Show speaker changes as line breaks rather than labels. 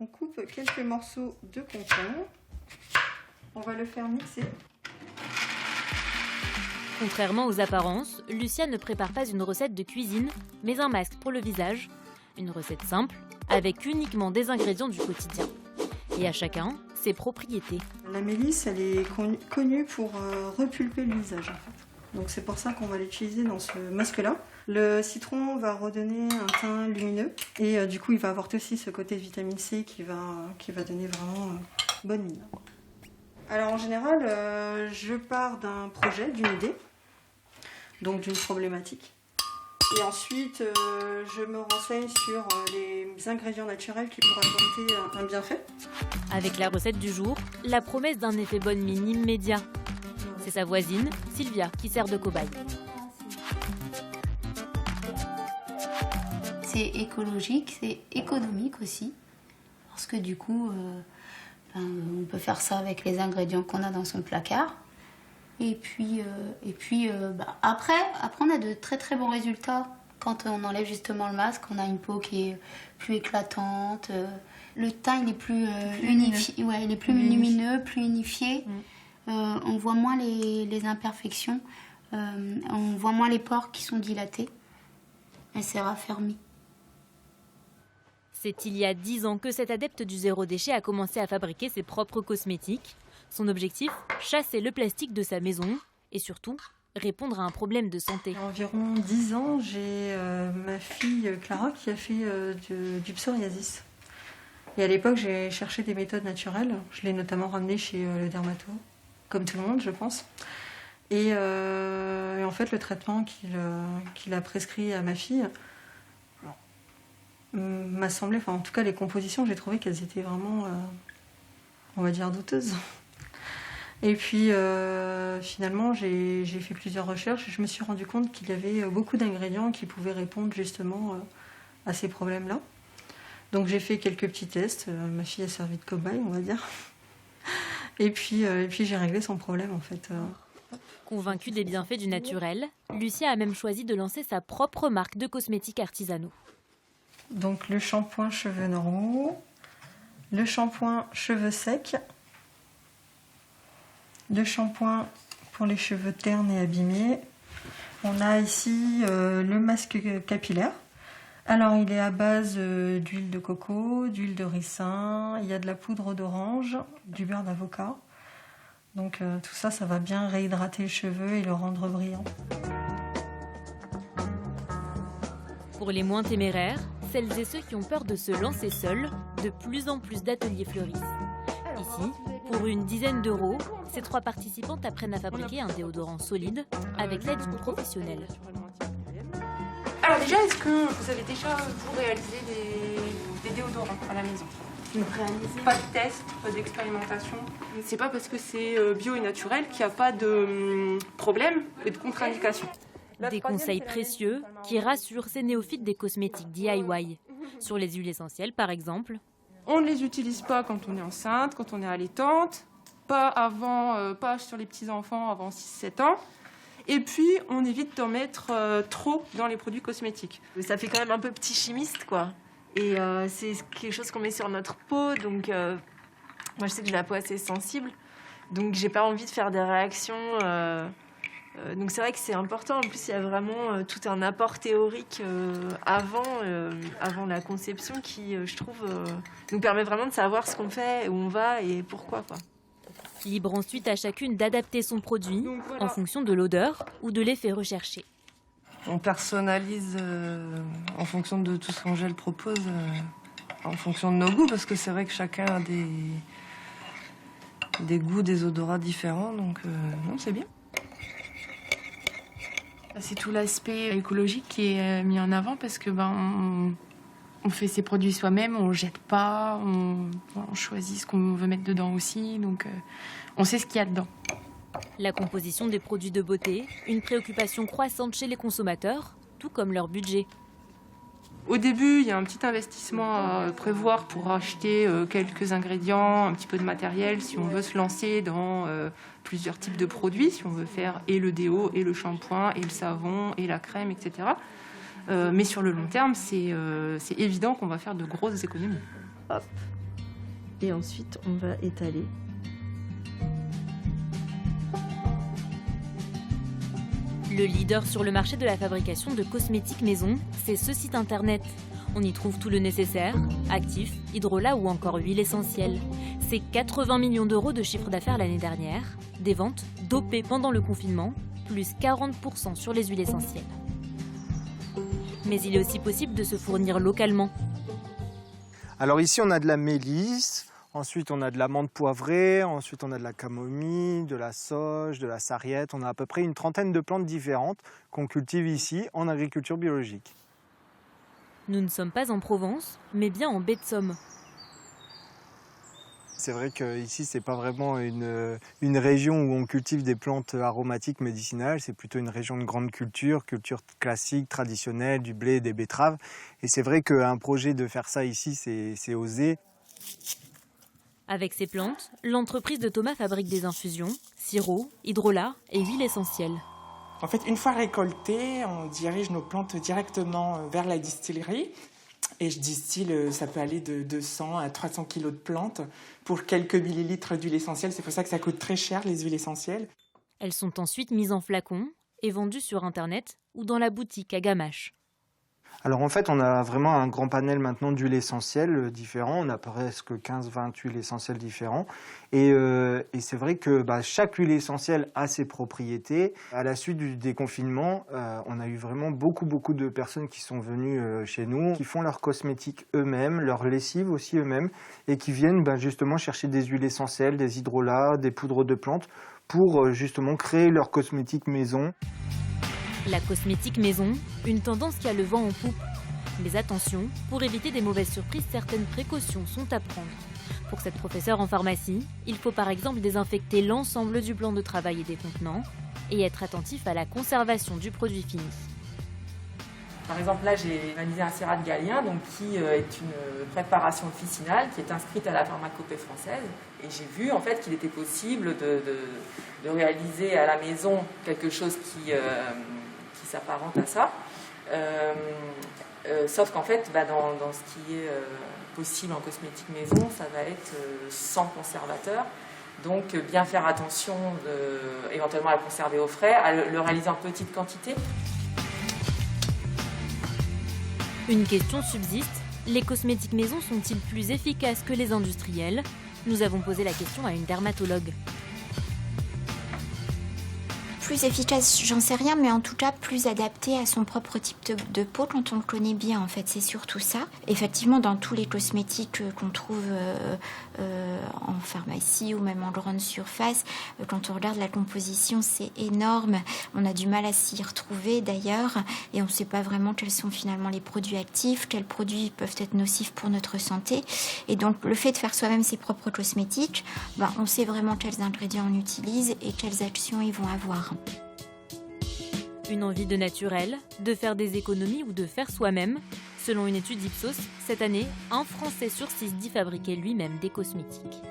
on coupe quelques morceaux de concombre. On va le faire mixer.
Contrairement aux apparences, Lucia ne prépare pas une recette de cuisine, mais un masque pour le visage. Une recette simple, avec uniquement des ingrédients du quotidien. Et à chacun, ses propriétés.
La mélisse, elle est connue pour repulper le visage, en fait. Donc c'est pour ça qu'on va l'utiliser dans ce masque-là. Le citron va redonner un teint lumineux. Et du coup, il va apporter aussi ce côté de vitamine C qui va donner vraiment bonne mine. Alors en général, je pars d'un projet, d'une idée, donc d'une problématique. Et ensuite, je me renseigne sur les ingrédients naturels qui pourraient apporter un bienfait.
Avec la recette du jour, la promesse d'un effet bonne mine immédiat. C'est sa voisine, Sylvia, qui sert de cobaye.
C'est écologique, c'est économique aussi, parce que du coup, on peut faire ça avec les ingrédients qu'on a dans son placard. Et puis après, on a de très très bons résultats. Quand on enlève justement le masque, on a une peau qui est plus éclatante. Le teint, il est plus unifié, ouais, il est plus lumineux, plus unifié. On voit moins les imperfections. On voit moins les pores qui sont dilatés. Elle s'est raffermie.
C'est il y a 10 ans que cet adepte du zéro déchet a commencé à fabriquer ses propres cosmétiques. Son objectif, chasser le plastique de sa maison et surtout, répondre à un problème de santé.
Il y a environ 10 ans, j'ai ma fille Clara qui a fait du psoriasis. Et à l'époque, j'ai cherché des méthodes naturelles. Je l'ai notamment ramenée chez le dermato, comme tout le monde, je pense. Et en fait, le traitement qu'il a prescrit à ma fille m'a semblé, enfin en tout cas les compositions, j'ai trouvé qu'elles étaient vraiment, on va dire, douteuses. Et puis finalement, j'ai fait plusieurs recherches et je me suis rendu compte qu'il y avait beaucoup d'ingrédients qui pouvaient répondre justement à ces problèmes-là. Donc j'ai fait quelques petits tests, ma fille a servi de cobaye, on va dire. Et puis j'ai réglé son problème en fait.
Convaincue des bienfaits du naturel, Lucia a même choisi de lancer sa propre marque de cosmétiques artisanaux.
Donc le shampoing cheveux normaux, le shampoing cheveux secs, le shampoing pour les cheveux ternes et abîmés. On a ici le masque capillaire. Alors il est à base d'huile de coco, d'huile de ricin, il y a de la poudre d'orange, du beurre d'avocat. Donc tout ça, ça va bien réhydrater le cheveu et le rendre brillant.
Pour les moins téméraires, celles et ceux qui ont peur de se lancer seuls, de plus en plus d'ateliers fleurissent. Ici, pour une dizaine d'euros, ces 3 participantes apprennent à fabriquer un déodorant solide avec l'aide d'une professionnelle.
Alors déjà, est-ce que vous avez déjà réalisé des déodorants à la maison? Pas de test, pas d'expérimentation. C'est pas parce que c'est bio et naturel qu'il n'y a pas de problème et de contre-indication.
Des conseils précieux qui rassurent ces néophytes des cosmétiques DIY. Sur les huiles essentielles, par exemple.
On ne les utilise pas quand on est enceinte, quand on est allaitante, pas sur les petits-enfants avant 6-7 ans. Et puis, on évite d'en mettre trop dans les produits cosmétiques.
Ça fait quand même un peu petit chimiste, quoi. Et c'est quelque chose qu'on met sur notre peau, donc moi je sais que j'ai la peau assez sensible, donc j'ai pas envie de faire des réactions. Donc c'est vrai que c'est important. En plus, il y a vraiment tout un apport théorique avant la conception qui, je trouve, nous permet vraiment de savoir ce qu'on fait, où on va et pourquoi, quoi.
Libre ensuite à chacune d'adapter son produit en fonction de l'odeur ou de l'effet recherché.
On personnalise en fonction de tout ce qu'Angèle propose, en fonction de nos goûts, parce que c'est vrai que chacun a des goûts, des odorats différents, donc non, c'est bien.
C'est tout l'aspect écologique qui est mis en avant parce que on fait ses produits soi-même, on ne jette pas, on choisit ce qu'on veut mettre dedans aussi, donc on sait ce qu'il y a dedans.
La composition des produits de beauté, une préoccupation croissante chez les consommateurs, tout comme leur budget.
Au début, il y a un petit investissement à prévoir pour acheter quelques ingrédients, un petit peu de matériel, si on veut se lancer dans plusieurs types de produits, si on veut faire et le déo, et le shampoing, et le savon, et la crème, etc. Mais sur le long terme, c'est évident qu'on va faire de grosses économies.
Hop.
Et ensuite, on va étaler.
Le leader sur le marché de la fabrication de cosmétiques maison, c'est ce site internet. On y trouve tout le nécessaire, actifs, hydrolat ou encore huile essentielle. C'est 80 millions d'euros de chiffre d'affaires l'année dernière, des ventes dopées pendant le confinement, plus 40% sur les huiles essentielles. Mais il est aussi possible de se fournir localement.
Alors ici on a de la mélisse, ensuite on a de la menthe poivrée, ensuite on a de la camomille, de la sauge, de la sarriette. On a à peu près une trentaine de plantes différentes qu'on cultive ici en agriculture biologique.
Nous ne sommes pas en Provence, mais bien en baie de Somme.
C'est vrai qu'ici, ce n'est pas vraiment une région où on cultive des plantes aromatiques médicinales, c'est plutôt une région de grande culture classique, traditionnelle, du blé, des betteraves. Et c'est vrai qu'un projet de faire ça ici, c'est osé.
Avec ces plantes, l'entreprise de Thomas fabrique des infusions, sirops, hydrolats et huiles essentielles.
En fait, une fois récoltées, on dirige nos plantes directement vers la distillerie. Et je distille, ça peut aller de 200 à 300 kilos de plantes pour quelques millilitres d'huile essentielle. C'est pour ça que ça coûte très cher, les huiles essentielles.
Elles sont ensuite mises en flacons et vendues sur Internet ou dans la boutique à Gamache.
Alors en fait, on a vraiment un grand panel maintenant d'huiles essentielles différents. On a presque 15-20 huiles essentielles différentes. Et c'est vrai que chaque huile essentielle a ses propriétés. À la suite du déconfinement, on a eu vraiment beaucoup de personnes qui sont venues chez nous, qui font leurs cosmétiques eux-mêmes, leurs lessives aussi eux-mêmes, et qui viennent justement chercher des huiles essentielles, des hydrolats, des poudres de plantes, pour justement créer leurs cosmétiques maison.
La cosmétique maison, une tendance qui a le vent en poupe. Mais attention, pour éviter des mauvaises surprises, certaines précautions sont à prendre. Pour cette professeure en pharmacie, il faut par exemple désinfecter l'ensemble du plan de travail et des contenants et être attentif à la conservation du produit fini.
Par exemple, là, j'ai réalisé un cérate gallien, donc, qui est une préparation officinale qui est inscrite à la pharmacopée française. Et j'ai vu en fait qu'il était possible de réaliser à la maison quelque chose qui s'apparente à ça. Sauf qu'en fait, dans ce qui est possible en cosmétique maison, ça va être sans conservateur. Donc bien faire attention, éventuellement à le conserver au frais, à le réaliser en petite quantité.
Une question subsiste, les cosmétiques maison sont-ils plus efficaces que les industriels? Nous avons posé la question à une dermatologue.
Plus efficace, j'en sais rien, mais en tout cas plus adapté à son propre type de peau quand on le connaît bien, en fait, c'est surtout ça. Effectivement, dans tous les cosmétiques qu'on trouve en pharmacie ou même en grande surface, quand on regarde la composition, c'est énorme. On a du mal à s'y retrouver d'ailleurs, et on ne sait pas vraiment quels sont finalement les produits actifs, quels produits peuvent être nocifs pour notre santé. Et donc, le fait de faire soi-même ses propres cosmétiques, on sait vraiment quels ingrédients on utilise et quelles actions ils vont avoir.
Une envie de naturel, de faire des économies ou de faire soi-même. Selon une étude Ipsos, cette année, 1 Français sur 6 dit fabriquer lui-même des cosmétiques.